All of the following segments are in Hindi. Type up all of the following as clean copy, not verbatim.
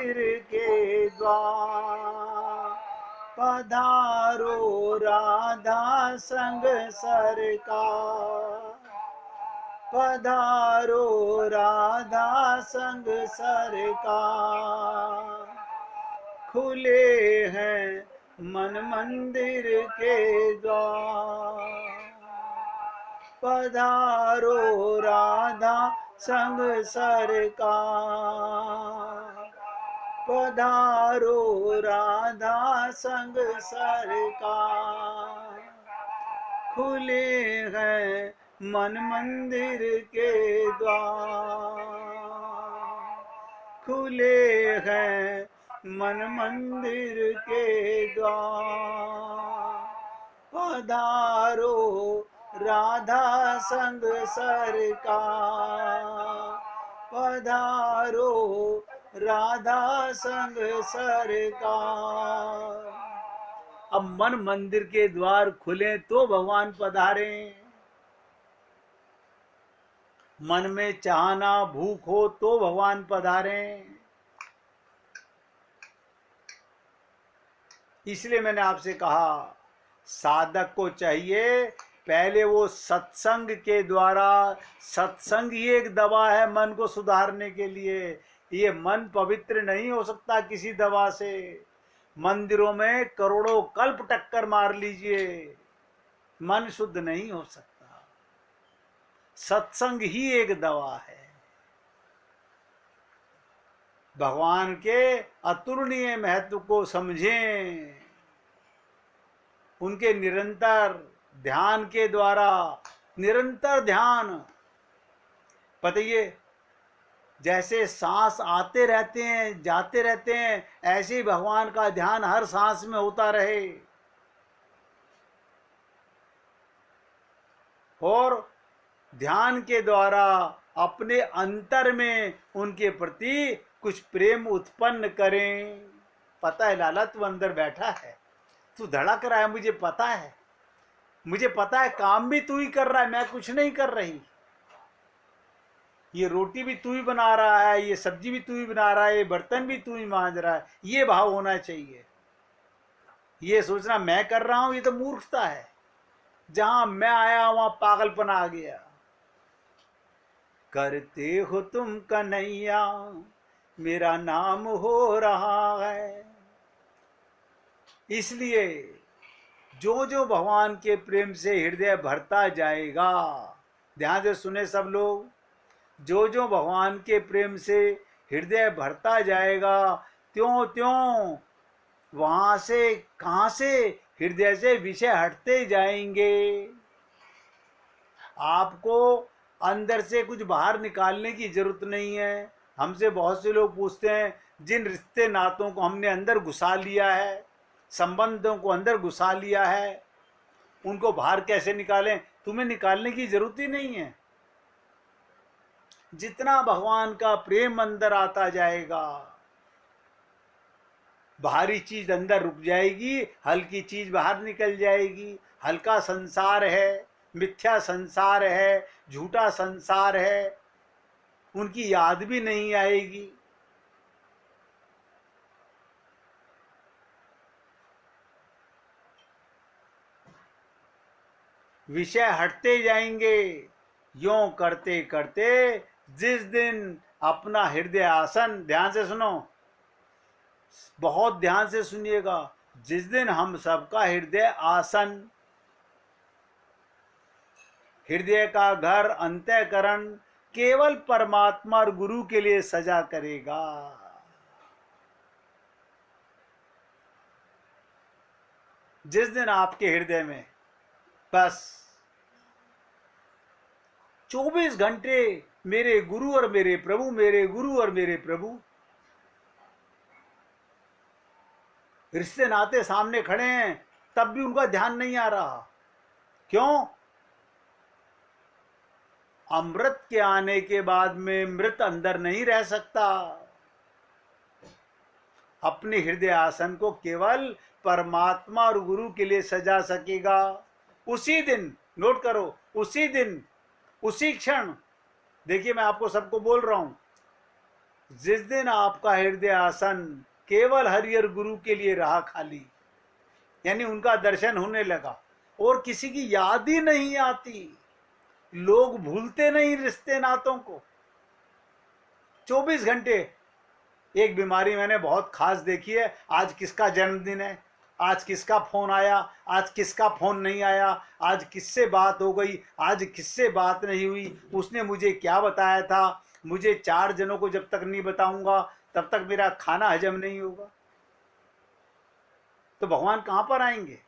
के द्वार पधारो राधा संग सरकार, पधारो राधा संग सरकार। खुले हैं मन मंदिर के द्वार, पधारो राधा संग सरकार, पधारो राधा संग सरकार। खुले हैं मन मंदिर के द्वार, खुले हैं मन मंदिर के द्वार। पधारो राधा संग सरकार, पधारो राधा संग सरकार। अब मन मंदिर के द्वार खुले तो भगवान पधारे। मन में चाहना भूख हो तो भगवान पधारे। इसलिए मैंने आपसे कहा साधक को चाहिए पहले वो सत्संग के द्वारा, सत्संग ही एक दवा है मन को सुधारने के लिए। ये मन पवित्र नहीं हो सकता किसी दवा से। मंदिरों में करोड़ों कल्प टक्कर मार लीजिए, मन शुद्ध नहीं हो सकता। सत्संग ही एक दवा है। भगवान के अतुलनीय महत्व को समझें। उनके निरंतर ध्यान के द्वारा, निरंतर ध्यान, बताइए जैसे सांस आते रहते हैं जाते रहते हैं, ऐसे ही भगवान का ध्यान हर सांस में होता रहे। और ध्यान के द्वारा अपने अंतर में उनके प्रति कुछ प्रेम उत्पन्न करें। पता है लाला तू अंदर बैठा है, तू धड़क रहा है, मुझे पता है, मुझे पता है काम भी तू ही कर रहा है, मैं कुछ नहीं कर रही। ये रोटी भी तू ही बना रहा है, ये सब्जी भी तू ही बना रहा है, ये बर्तन भी तू ही मांज रहा है। ये भाव होना चाहिए। ये सोचना मैं कर रहा हूं, ये तो मूर्खता है। जहां मैं आया वहां पागलपन आ गया। करते हो तुम कन्हैया मेरा नाम हो रहा है। इसलिए जो जो भगवान के प्रेम से हृदय भरता जाएगा, ध्यान से सुने सब लोग, जो जो भगवान के प्रेम से हृदय भरता जाएगा त्यों त्यों वहां से, कहां से, हृदय से विषय हटते जाएंगे। आपको अंदर से कुछ बाहर निकालने की जरूरत नहीं है। हमसे बहुत से लोग पूछते हैं जिन रिश्ते नातों को हमने अंदर घुसा लिया है, संबंधों को अंदर घुसा लिया है, उनको बाहर कैसे निकालें। तुम्हें निकालने की जरूरत ही नहीं है। जितना भगवान का प्रेम अंदर आता जाएगा, बाहरी चीज अंदर रुक जाएगी, हल्की चीज बाहर निकल जाएगी। हल्का संसार है, मिथ्या संसार है, झूठा संसार है, उनकी याद भी नहीं आएगी। विषय हटते जाएंगे। यों करते करते जिस दिन अपना हृदय आसन, ध्यान से सुनो, बहुत ध्यान से सुनिएगा, जिस दिन हम सबका हृदय आसन, हृदय का घर, अंतःकरण केवल परमात्मा और गुरु के लिए सजा करेगा, जिस दिन आपके हृदय में बस 24 घंटे मेरे गुरु और मेरे प्रभु, मेरे गुरु और मेरे प्रभु, रिश्ते नाते सामने खड़े हैं, तब भी उनका ध्यान नहीं आ रहा। क्यों? अमृत के आने के बाद में मृत अंदर नहीं रह सकता। अपने हृदय आसन को केवल परमात्मा और गुरु के लिए सजा सकेगा उसी दिन, नोट करो, उसी दिन, उसी क्षण। देखिए मैं आपको सबको बोल रहा हूं, जिस दिन आपका हृदय आसन केवल हरिहर गुरु के लिए रहा खाली, यानी उनका दर्शन होने लगा और किसी की याद ही नहीं आती, लोग भूलते नहीं रिश्ते नातों को, 24 घंटे। एक बीमारी मैंने बहुत खास देखी है, आज किसका जन्मदिन है, आज किसका फोन आया, आज किसका फोन नहीं आया, आज किससे बात हो गई, आज किससे बात नहीं हुई, उसने मुझे क्या बताया था, मुझे 4 जनों को जब तक नहीं बताऊंगा तब तक मेरा खाना हजम नहीं होगा। तो भगवान कहां पर आएंगे?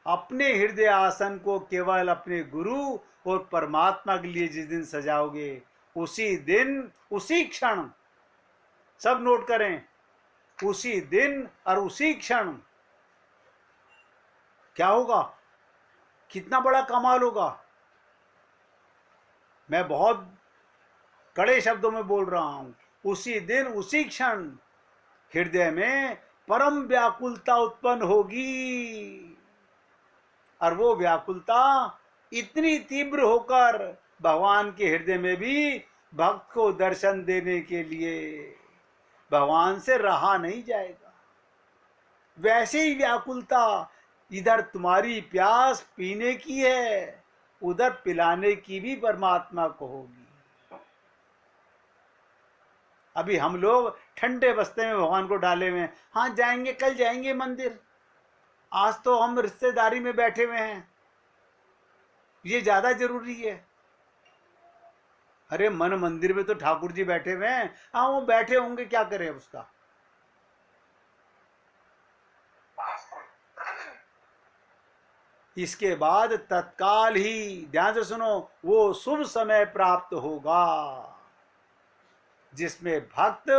अपने हृदय आसन को केवल अपने गुरु और परमात्मा के लिए जिस दिन सजाओगे, उसी दिन, उसी क्षण, सब नोट करें, उसी दिन और उसी क्षण क्या होगा? कितना बड़ा कमाल होगा। मैं बहुत कड़े शब्दों में बोल रहा हूं, उसी दिन उसी क्षण हृदय में परम व्याकुलता उत्पन्न होगी, और वो व्याकुलता इतनी तीव्र होकर भगवान के हृदय में भी भक्त को दर्शन देने के लिए भगवान से रहा नहीं जाएगा। वैसे ही व्याकुलता इधर तुम्हारी प्यास पीने की है, उधर पिलाने की भी परमात्मा को होगी। अभी हम लोग ठंडे बस्ते में भगवान को डाले हुए हैं, हाँ जाएंगे, कल जाएंगे मंदिर, आज तो हम रिश्तेदारी में बैठे हुए हैं, ये ज्यादा जरूरी है। अरे मन मंदिर में तो ठाकुर जी बैठे हुए हैं, हाँ वो बैठे होंगे, क्या करें उसका। इसके बाद तत्काल ही, ध्यान से सुनो, वो शुभ समय प्राप्त होगा जिसमें भक्त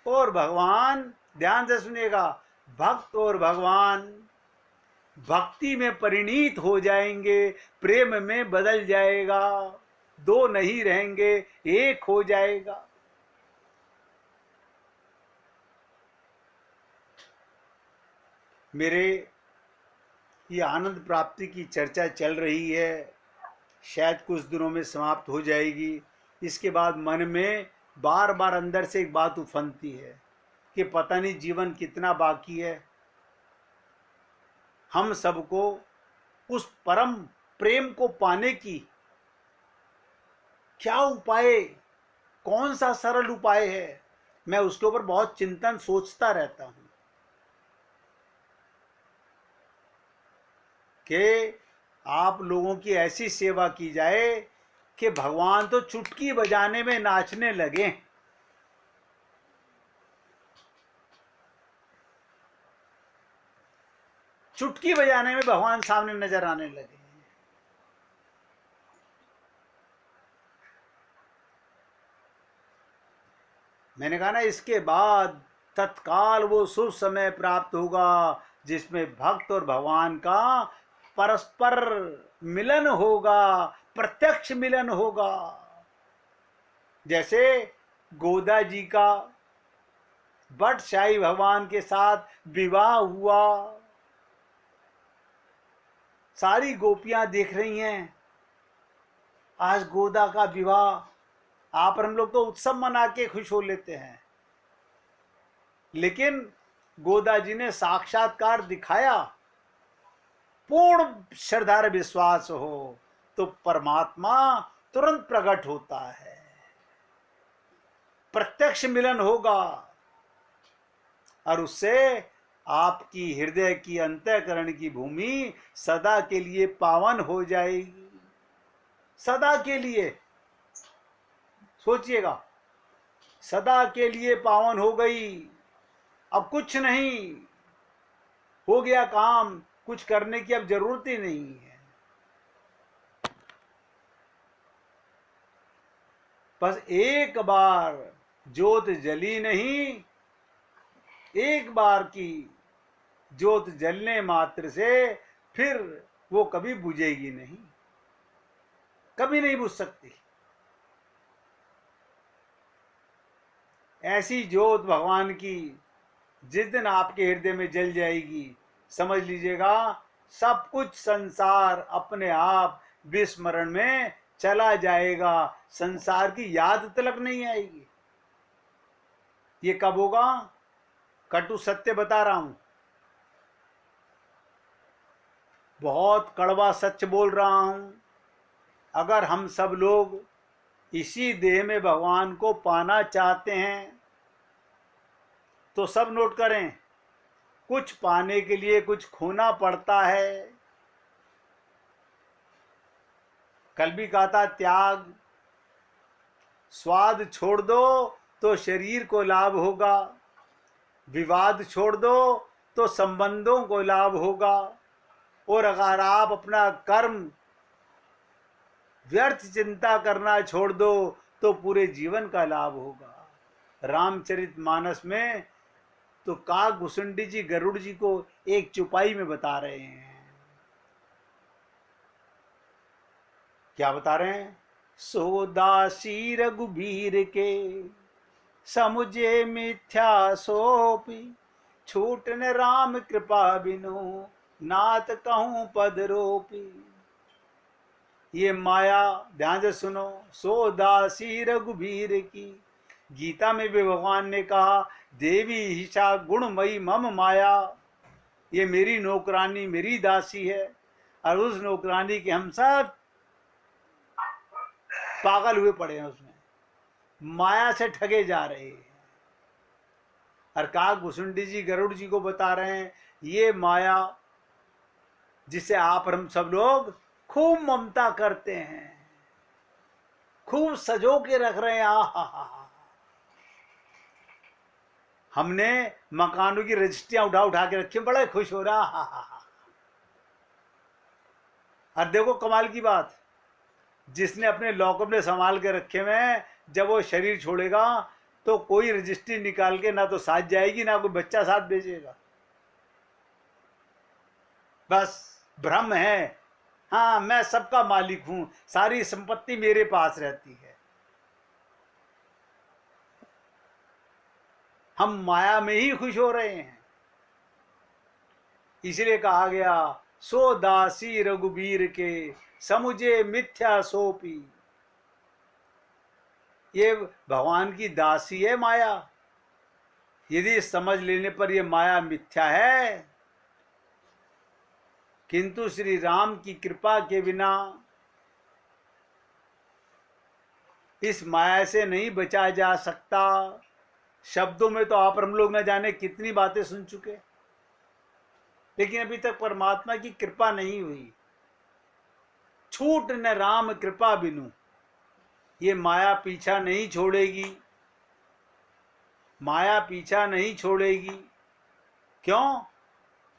और भगवान, ध्यान से सुनिएगा, भक्त और भगवान भक्ति में परिणीत हो जाएंगे, प्रेम में बदल जाएगा, दो नहीं रहेंगे, एक हो जाएगा। मेरे ये आनंद प्राप्ति की चर्चा चल रही है, शायद कुछ दिनों में समाप्त हो जाएगी। इसके बाद मन में बार बार अंदर से एक बात उफनती है कि पता नहीं जीवन कितना बाकी है। हम सबको उस परम प्रेम को पाने की क्या उपाय, कौन सा सरल उपाय है, मैं उसके ऊपर बहुत चिंतन सोचता रहता हूं कि आप लोगों की ऐसी सेवा की जाए कि भगवान तो चुटकी बजाने में नाचने लगे। चुटकी बजाने में भगवान सामने नजर आने लगे। मैंने कहा ना, इसके बाद तत्काल वो शुभ समय प्राप्त होगा जिसमें भक्त और भगवान का परस्पर मिलन होगा, प्रत्यक्ष मिलन होगा। जैसे गोदा जी का बटशाही भगवान के साथ विवाह हुआ, सारी गोपियां देख रही हैं आज गोदा का विवाह, आप और हम लोग तो उत्सव मना के खुश हो लेते हैं, लेकिन गोदा जी ने साक्षात्कार दिखाया। पूर्ण श्रद्धा विश्वास हो तो परमात्मा तुरंत प्रकट होता है, प्रत्यक्ष मिलन होगा और उससे आपकी हृदय की अंतःकरण की भूमि सदा के लिए पावन हो जाएगी। सदा के लिए, सोचिएगा, सदा के लिए पावन हो गई। अब कुछ नहीं, हो गया काम, कुछ करने की अब जरूरत ही नहीं है। बस एक बार ज्योत जली नहीं, एक बार की ज्योत जलने मात्र से फिर वो कभी बुझेगी नहीं, कभी नहीं बुझ सकती। ऐसी ज्योत भगवान की जिस दिन आपके हृदय में जल जाएगी, समझ लीजिएगा सब कुछ संसार अपने आप विस्मरण में चला जाएगा, संसार की याद तलक नहीं आएगी। ये कब होगा? कटु सत्य बता रहा हूं, बहुत कड़वा सच बोल रहा हूं। अगर हम सब लोग इसी देह में भगवान को पाना चाहते हैं तो सब नोट करें, कुछ पाने के लिए कुछ खोना पड़ता है। कल भी कहा था, त्याग, स्वाद छोड़ दो तो शरीर को लाभ होगा, विवाद छोड़ दो तो संबंधों को लाभ होगा, और अगर आप अपना कर्म व्यर्थ चिंता करना छोड़ दो तो पूरे जीवन का लाभ होगा। रामचरितमानस में तो काकभूषुंडी जी गरुड़ जी को एक चौपाई में बता रहे हैं। क्या बता रहे हैं? सो दासी रघुबीर के समुझे मिथ्या सोपी, छूट न राम कृपा बिनु नाथ कहूं पद रोपी। ये माया, ध्यान से सुनो, सो दासी रघुबीर की। गीता में भी भगवान ने कहा, देवी हिषा गुणमयी मम माया, ये मेरी नौकरानी, मेरी दासी है। और उस नौकरानी के हम सब पागल हुए पड़े हैं, उसमें माया से ठगे जा रहे हैं। और काकभूषुंडी जी गरुड़ जी को बता रहे हैं, ये माया जिसे आप हम सब लोग खूब ममता करते हैं, खूब सजो के रख रहे हैं। आहा, हमने मकानों की रजिस्ट्रियां उठा उठा के रखी, बड़ा खुश हो रहा। हा। और देखो कमाल की बात, जिसने अपने लॉकअप में संभाल के रखे हुए, जब वो शरीर छोड़ेगा तो कोई रजिस्ट्री निकाल के ना तो साथ जाएगी, ना कोई बच्चा साथ भेजेगा। बस भ्रम है, हाँ मैं सबका मालिक हूं, सारी संपत्ति मेरे पास रहती है। हम माया में ही खुश हो रहे हैं। इसलिए कहा गया, सो दासी रघुबीर के समुझे मिथ्या सोपी। ये भगवान की दासी है माया। यदि समझ लेने पर यह माया मिथ्या है, किंतु श्री राम की कृपा के बिना इस माया से नहीं बचा जा सकता। शब्दों में तो आप हम लोग न जाने कितनी बातें सुन चुके, लेकिन अभी तक परमात्मा की कृपा नहीं हुई। छूट न राम कृपा बिनु, ये माया पीछा नहीं छोड़ेगी, माया पीछा नहीं छोड़ेगी। क्यों?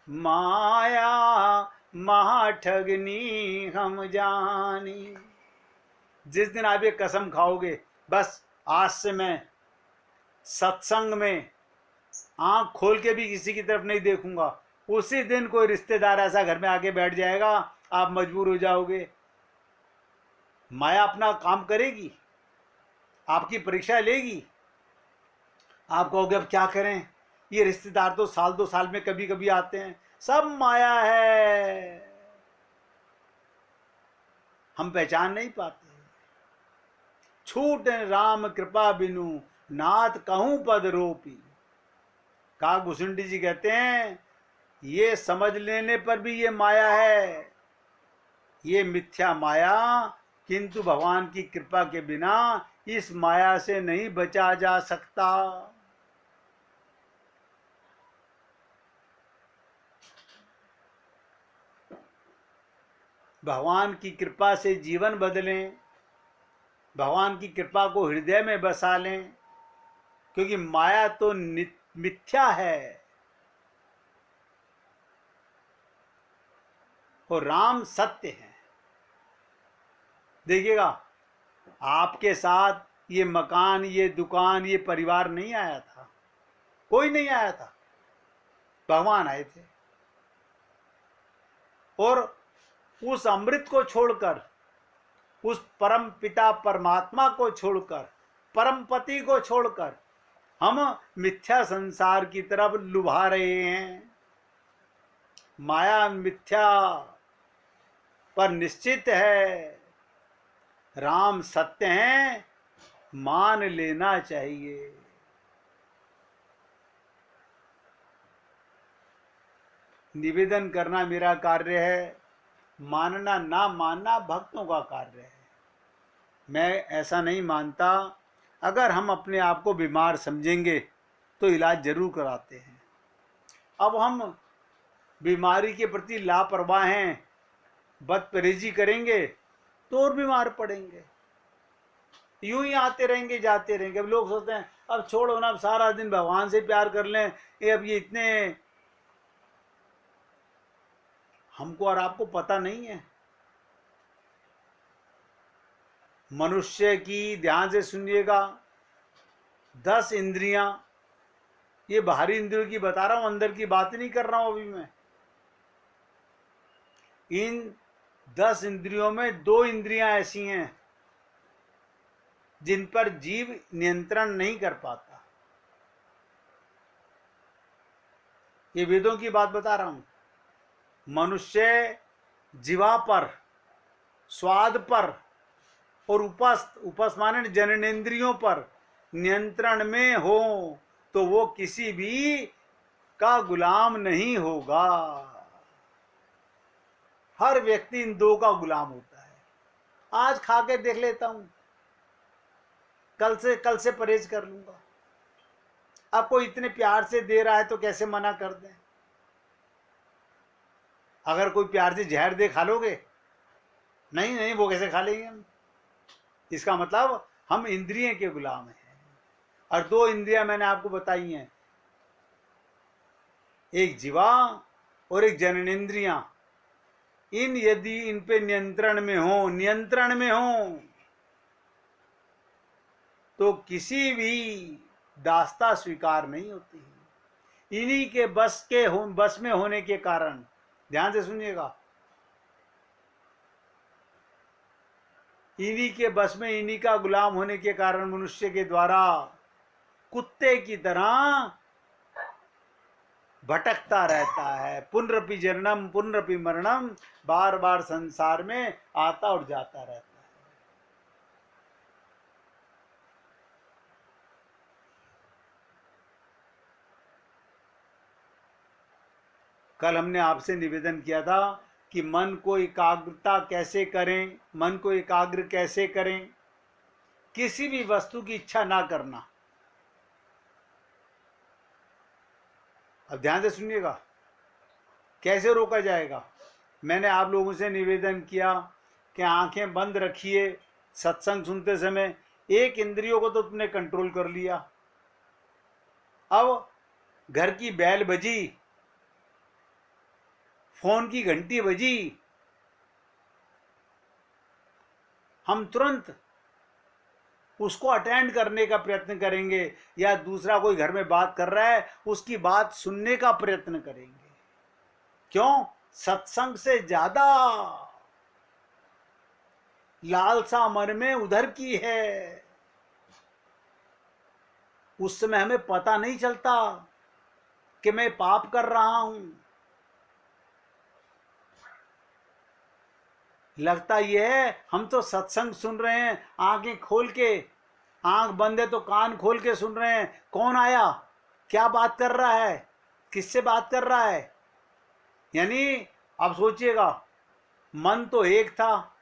माया महाठगनी हम जानी। जिस दिन आप ये कसम खाओगे, बस आज से मैं सत्संग में आंख खोल के भी किसी की तरफ नहीं देखूंगा, उसी दिन कोई रिश्तेदार ऐसा घर में आके बैठ जाएगा, आप मजबूर हो जाओगे। माया अपना काम करेगी, आपकी परीक्षा लेगी। आप कहोगे अब क्या करें, ये रिश्तेदार तो साल दो साल में कभी कभी आते हैं, सब माया है, हम पहचान नहीं पाते। छूट राम कृपा बिनु नाथ कहूं पद रोपी। काकभूषुंडी जी कहते हैं, ये समझ लेने पर भी ये माया है, ये मिथ्या माया, किंतु भगवान की कृपा के बिना इस माया से नहीं बचा जा सकता। भगवान की कृपा से जीवन बदलें, भगवान की कृपा को हृदय में बसा लें, क्योंकि माया तो मिथ्या है और राम सत्य है। देखिएगा, आपके साथ ये मकान, ये दुकान, ये परिवार नहीं आया था, कोई नहीं आया था, भगवान आए थे। और उस अमृत को छोड़कर, उस परम पिता परमात्मा को छोड़कर, परम पति को छोड़कर हम मिथ्या संसार की तरफ लुभा रहे हैं। माया मिथ्या, पर निश्चित है राम सत्य हैं, मान लेना चाहिए। निवेदन करना मेरा कार्य है, मानना ना मानना भक्तों का कार्य है। मैं ऐसा नहीं मानता। अगर हम अपने आप को बीमार समझेंगे तो इलाज जरूर कराते हैं। अब हम बीमारी के प्रति लापरवाह हैं, बदपरहेजी करेंगे तो और बीमार पड़ेंगे। यूं ही आते रहेंगे जाते रहेंगे। अब लोग सोचते हैं अब छोड़ो ना, अब सारा दिन भगवान से प्यार कर लें, ये अब ये इतने, हमको और आपको पता नहीं है। मनुष्य की, ध्यान से सुनिएगा, 10 इंद्रियां, ये बाहरी इंद्रियों की बता रहा हूं, अंदर की बात नहीं कर रहा हूं अभी मैं। इन 10 इंद्रियों में 2 इंद्रियां ऐसी हैं जिन पर जीव नियंत्रण नहीं कर पाता। ये वेदों की बात बता रहा हूं। मनुष्य जीवा पर, स्वाद पर और उपस माने जननेन्द्रियों पर नियंत्रण में हो तो वो किसी भी का गुलाम नहीं होगा। हर व्यक्ति इन 2 का गुलाम होता है। आज खा के देख लेता हूं, कल से परहेज कर लूंगा। आपको इतने प्यार से दे रहा है तो कैसे मना कर दें? अगर कोई प्यार से जहर दे, खा लोगे? नहीं नहीं, वो कैसे खा लेंगे हम? इसका मतलब हम इंद्रिय के गुलाम हैं। और 2 इंद्रियां मैंने आपको बताई हैं, एक जीवा और एक जननेन्द्रियां। इन यदि इन पे नियंत्रण में हो तो किसी भी दास्ता स्वीकार नहीं होती है। इन्हीं के बस में होने के कारण, ध्यान से सुनिएगा, इन्हीं के बस में, इन्हीं का गुलाम होने के कारण मनुष्य के द्वारा कुत्ते की तरह भटकता रहता है। पुनरपि जननम पुनरपि मरणम, बार बार संसार में आता और जाता रहता है। कल हमने आपसे निवेदन किया था कि मन को एकाग्रता कैसे करें, मन को एकाग्र कैसे करें। किसी भी वस्तु की इच्छा ना करना। अब ध्यान से सुनिएगा, कैसे रोका जाएगा। मैंने आप लोगों से निवेदन किया कि आंखें बंद रखिए सत्संग सुनते समय। एक इंद्रियों को तो तुमने कंट्रोल कर लिया। अब घर की बैल बजी, फोन की घंटी बजी, हम तुरंत उसको अटेंड करने का प्रयत्न करेंगे, या दूसरा कोई घर में बात कर रहा है उसकी बात सुनने का प्रयत्न करेंगे। क्यों? सत्संग से ज्यादा लालसा मन में उधर की है। उस समय हमें पता नहीं चलता कि मैं पाप कर रहा हूं। लगता यह है हम तो सत्संग सुन रहे हैं, आंखें खोल के, आंख बंद है तो कान खोल के सुन रहे हैं। कौन आया, क्या बात कर रहा है, किससे बात कर रहा है। यानी अब सोचिएगा, मन तो एक था,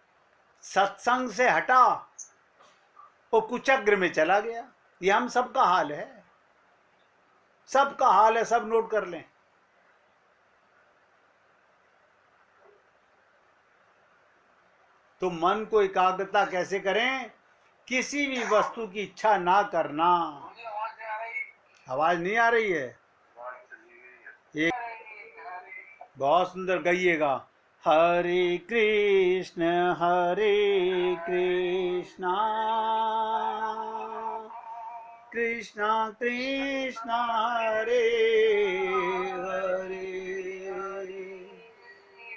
सत्संग से हटा और कुचक्र में चला गया। ये हम सबका हाल है, सबका हाल है, सब नोट कर लें। तो मन को एकाग्रता कैसे करें? किसी भी वस्तु की इच्छा ना करना। आवाज नहीं आ रही है? एक बहुत सुंदर गाइएगा, हरे कृष्ण कृष्ण कृष्ण हरे हरे,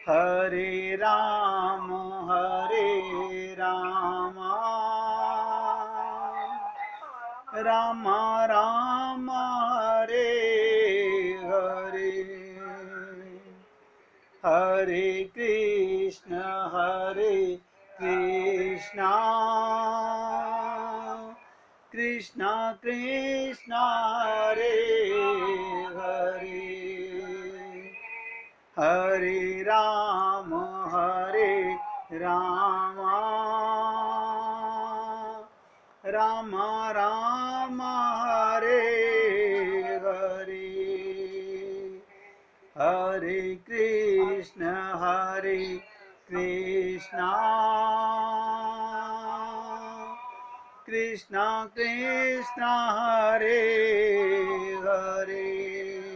हरे राम राम राम हरे हरे, हरे कृष्ण कृष्ण हरे कृष्ण कृष्ण कृष्ण हरे हरे हरे राम राम राम हरे हरे हरे कृष्ण कृष्ण कृष्ण हरे हरे